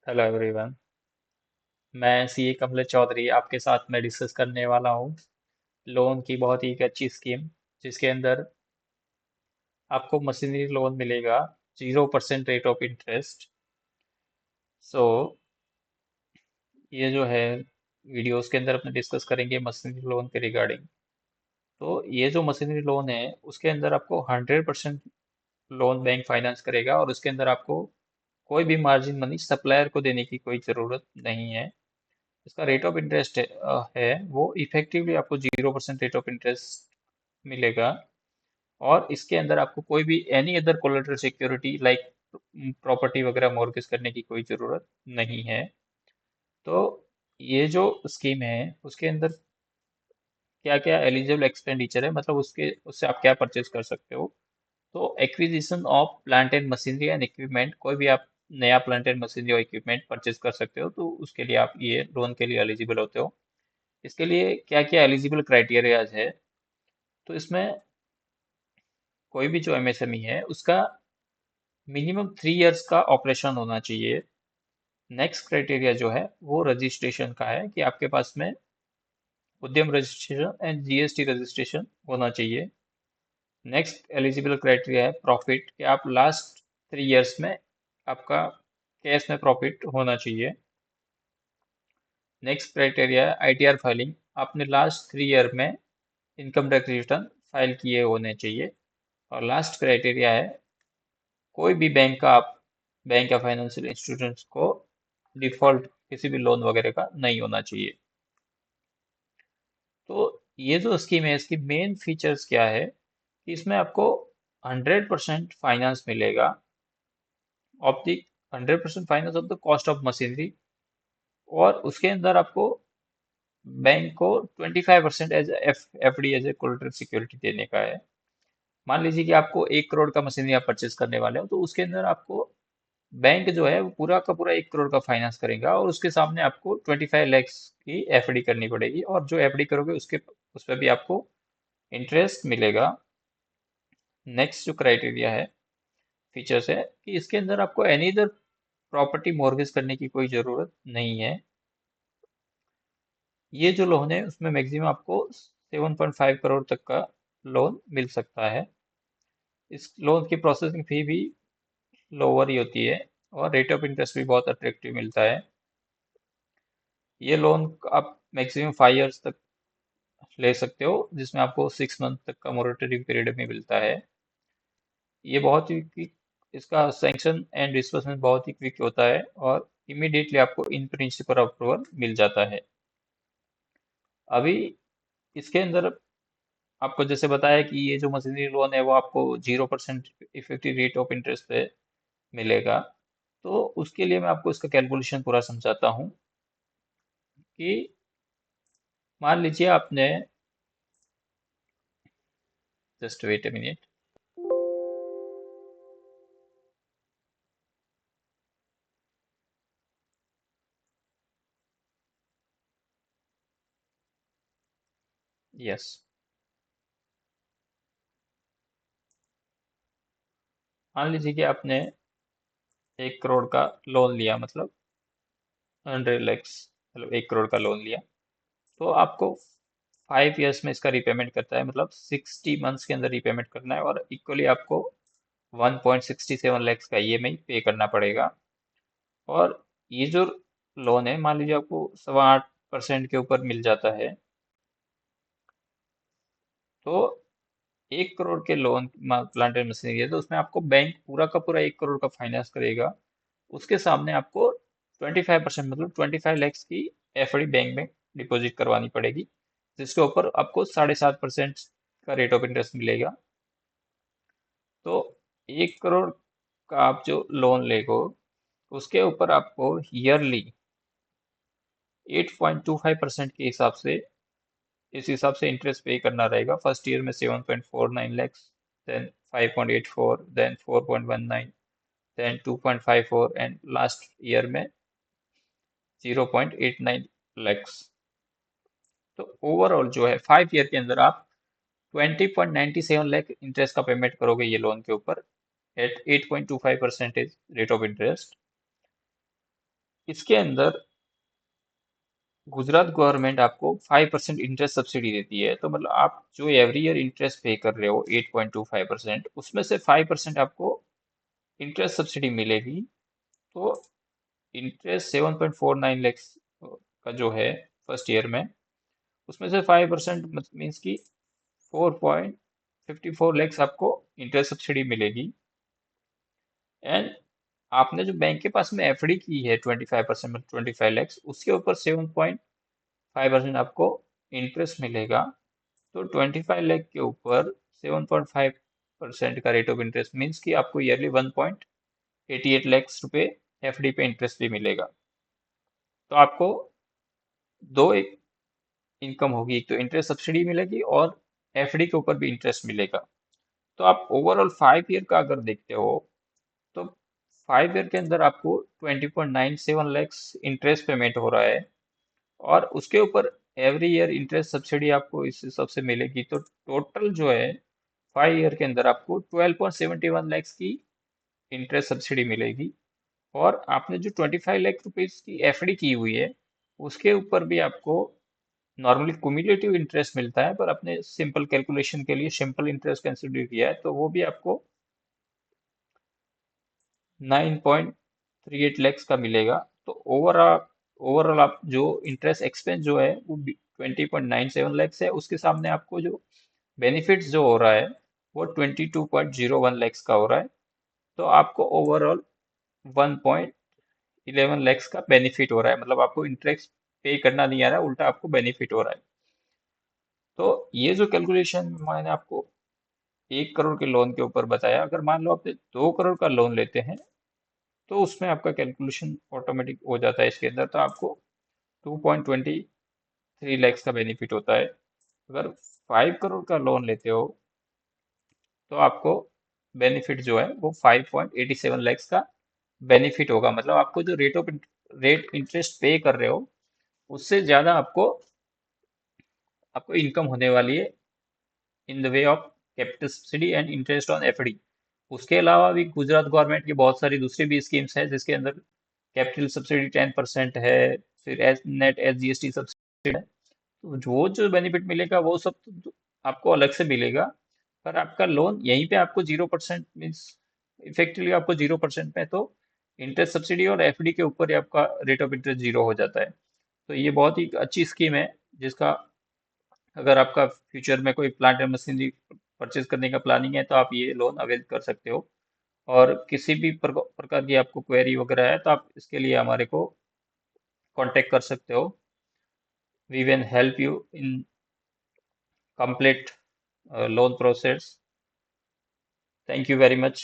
Hello everyone. मैं CA Kamlesh Chaudhary आपके साथ में डिस्कस करने वाला हूँ लोन की बहुत ही एक अच्छी स्कीम जिसके अंदर आपको मशीनरी लोन मिलेगा 0% रेट ऑफ इंटरेस्ट। सो ये जो है वीडियोस के अंदर अपने डिस्कस करेंगे मशीनरी लोन के रिगार्डिंग। तो ये जो मशीनरी लोन है उसके अंदर आपको 100% लोन बैंक फाइनेंस करेगा और उसके अंदर आपको कोई भी मार्जिन मनी सप्लायर को देने की कोई ज़रूरत नहीं है। इसका रेट ऑफ इंटरेस्ट है वो इफेक्टिवली आपको 0% रेट ऑफ इंटरेस्ट मिलेगा। और इसके अंदर आपको कोई भी any other collateral security like property वगैरह मॉर्गेज करने की कोई ज़रूरत नहीं है। तो ये जो स्कीम है उसके अंदर क्या क्या एलिजिबल एक्सपेंडिचर है, मतलब उसके उससे आप क्या परचेज कर सकते हो। तो acquisition of plant and machinery and equipment, कोई भी आप नया प्लांट एंड मशीनरी और इक्विपमेंट परचेज कर सकते हो तो उसके लिए आप ये लोन के लिए एलिजिबल होते हो। इसके लिए क्या क्या एलिजिबल क्राइटेरियाज है, तो इसमें कोई भी जो एमएसएमई है उसका मिनिमम 3 इयर्स का ऑपरेशन होना चाहिए। नेक्स्ट क्राइटेरिया जो है वो रजिस्ट्रेशन का है कि आपके पास में उद्यम रजिस्ट्रेशन एंड जीएसटी रजिस्ट्रेशन होना चाहिए। नेक्स्ट एलिजिबल क्राइटेरिया है प्रॉफिट, कि आप लास्ट 3 इयर्स में आपका कैश में प्रॉफिट होना चाहिए। नेक्स्ट क्राइटेरिया है आईटीआर फाइलिंग, आपने लास्ट 3 ईयर में इनकम टैक्स रिटर्न फाइल किए होने चाहिए। और लास्ट क्राइटेरिया है कोई भी बैंक का आप बैंक या फाइनेंशियल इंस्टीट्यूशंस को डिफॉल्ट किसी भी लोन वगैरह का नहीं होना चाहिए। तो ये जो स्कीम है इसकी मेन फीचर्स क्या है कि इसमें आपको 100% फाइनेंस मिलेगा of the 100% finance of the cost of machinery. और उसके अंदर आपको बैंक को 25% as FD as a collateral security देने का है। मान लीजिए कि आपको 1 करोड़ का मशीनरी आप परचेज करने वाले हो तो उसके अंदर आपको बैंक जो है वो पूरा का पूरा 1 करोड़ का फाइनेंस करेगा और उसके सामने आपको 25 लैक्स की एफडी करनी पड़ेगी और जो एफडी करोगे उसके उस पर भी आपको इंटरेस्ट मिलेगा। नेक्स्ट जो क्राइटेरिया है फीचर्स है कि इसके अंदर आपको एनी अदर प्रॉपर्टी मॉर्गेज करने की कोई ज़रूरत नहीं है। ये जो लोन है उसमें मैक्सिमम आपको 7.5 करोड़ तक का लोन मिल सकता है। इस लोन की प्रोसेसिंग फी भी लोअर ही होती है और रेट ऑफ इंटरेस्ट भी बहुत अट्रैक्टिव मिलता है। ये लोन आप मैक्सिमम 5 इयर्स तक ले सकते हो जिसमें आपको 6 मंथ तक का मोरेटरी पीरियड में मिलता है। ये बहुत ही क्विक, इसका सैंक्शन एंड डिस्बर्समेंट बहुत ही क्विक होता है और इमीडिएटली आपको इन प्रिंसिपल अप्रूवल मिल जाता है। अभी इसके अंदर आपको जैसे बताया कि ये जो मशीनरी लोन है वो आपको 0% इफेक्टिव रेट ऑफ इंटरेस्ट पे मिलेगा। तो उसके लिए मैं आपको इसका कैलकुलेशन पूरा समझाता हूँ कि मान लीजिए आपने, just wait a minute. Yes, मान लीजिए कि आपने 1 करोड़ का लोन लिया, मतलब 100 लैक्स, मतलब 1 करोड़ का लोन लिया। तो आपको 5 इयर्स में इसका रिपेमेंट करता है, मतलब 60 मंथ्स के अंदर रिपेमेंट करना है और इक्वली आपको 1.67 लैक्स का ईएमआई पे करना पड़ेगा। और ये जो लोन है मान लीजिए आपको 8.25% के ऊपर मिल जाता है तो 1 करोड़ के लोन प्लांट एंड मशीनरी है तो उसमें आपको बैंक पूरा का पूरा 1 करोड़ का फाइनेंस करेगा। उसके सामने आपको 25% मतलब 25 लैक्स की एफडी बैंक में डिपॉजिट करवानी पड़ेगी जिसके ऊपर आपको 7.5% का रेट ऑफ इंटरेस्ट मिलेगा। तो 1 करोड़ का आप जो लोन लेगो उसके ऊपर आपको ईयरली 8.25% के हिसाब से, इस हिसाब से इंटरेस्ट पे करना रहेगा। फर्स्ट ईयर में 7.49 lakhs, then 5.84, then 4.19, then 2.54 and last year में 0.89 लैक्स। तो ओवरऑल जो है 5 ईयर के अंदर आप 20.97 लाख इंटरेस्ट का पेमेंट करोगे ये लोन के ऊपर एट 8.25% रेट ऑफ इंटरेस्ट। इसके अंदर गुजरात गवर्नमेंट आपको 5% इंटरेस्ट सब्सिडी देती है। तो मतलब आप जो एवरी ईयर इंटरेस्ट पे कर रहे हो 8.25%, उसमें से 5% आपको इंटरेस्ट सब्सिडी मिलेगी। तो इंटरेस्ट 7.49 lakhs का जो है फर्स्ट ईयर में, उसमें से 5% मीन्स की 4.54 lakhs आपको इंटरेस्ट सब्सिडी मिलेगी। एंड आपने जो बैंक के पास में एफडी की है 25%, मतलब 25 lakhs, उसके ऊपर 7.5% आपको इंटरेस्ट मिलेगा। तो 25 लाख के ऊपर 7.5% का रेट ऑफ इंटरेस्ट मीन्स कि आपको ईयरली 1.88 lakhs रुपए एफडी पे इंटरेस्ट भी मिलेगा। तो आपको दो इनकम होगी, एक तो इंटरेस्ट सब्सिडी मिलेगी और एफडी के ऊपर भी इंटरेस्ट मिलेगा। तो आप ओवरऑल 5 ईयर का अगर देखते हो, तो 5 ईयर के अंदर आपको 20.97 lakhs इंटरेस्ट पेमेंट हो रहा है, और उसके ऊपर एवरी ईयर इंटरेस्ट सब्सिडी आपको इस हिसाब से मिलेगी। तो टोटल जो है 5 ईयर के अंदर आपको 12.71 lakhs की इंटरेस्ट सब्सिडी मिलेगी। और आपने जो 25 लाख रुपीज की एफडी की हुई है, उसके ऊपर भी आपको नॉर्मली कुमुलेटिव इंटरेस्ट मिलता है, पर अपने सिंपल कैलकुलेशन के लिए सिंपल इंटरेस्ट कंसिडर किया है, तो वो भी आपको 9.38 lakhs का मिलेगा। तो ओवरऑल ओवरऑल आप जो इंटरेस्ट एक्सपेंस जो है वो 20.97 lakhs है, उसके सामने आपको जो बेनिफिट्स जो हो रहा है वो 22.01 lakhs का हो रहा है। तो आपको ओवरऑल 1.11 lakhs का बेनिफिट हो रहा है, मतलब आपको इंटरेस्ट पे करना नहीं आ रहा है, उल्टा आपको बेनिफिट हो रहा है। तो ये जो कैलकुलेशन मैंने आपको 1 करोड़ के लोन के ऊपर बताया, अगर मान लो आप 2 करोड़ का लोन लेते हैं, तो उसमें आपका कैलकुलेशन ऑटोमेटिक हो जाता है इसके अंदर। तो आपको 2.23 lakhs का बेनिफिट होता है। अगर 5 करोड़ का लोन लेते हो, तो आपको बेनिफिट जो है वो 5.87 lakhs का बेनिफिट होगा। मतलब आपको जो रेट इंटरेस्ट पे कर रहे हो, उससे ज्यादा आपको आपको इनकम होने वाली है in the way of capital subsidy and interest on FD. उसके अलावा भी गुजरात गवर्नमेंट की बहुत सारी दूसरी भी स्कीम्स हैं, जिसके अंदर कैपिटल सब्सिडी 10% है, फिर एस नेट SGST सब्सिडी है। तो जो बेनिफिट मिलेगा वो सब तो आपको अलग से मिलेगा। पर आपका लोन यहीं पे आपको 0% मीन्स इफेक्टिवली आपको 0% में तो इंटरेस्ट सब्सिडी और एफडी के ऊपर ही आपका रेट ऑफ इंटरेस्ट जीरो हो जाता है। तो ये बहुत ही अच्छी स्कीम है, जिसका अगर आपका फ्यूचर में कोई प्लांट एंड मशीनरी परचेज करने का प्लानिंग है, तो आप ये लोन अवेल कर सकते हो। और किसी भी प्रकार की आपको क्वेरी वगैरह है, तो आप इसके लिए हमारे को कांटेक्ट कर सकते हो। We can help you in complete loan process. Thank you very much.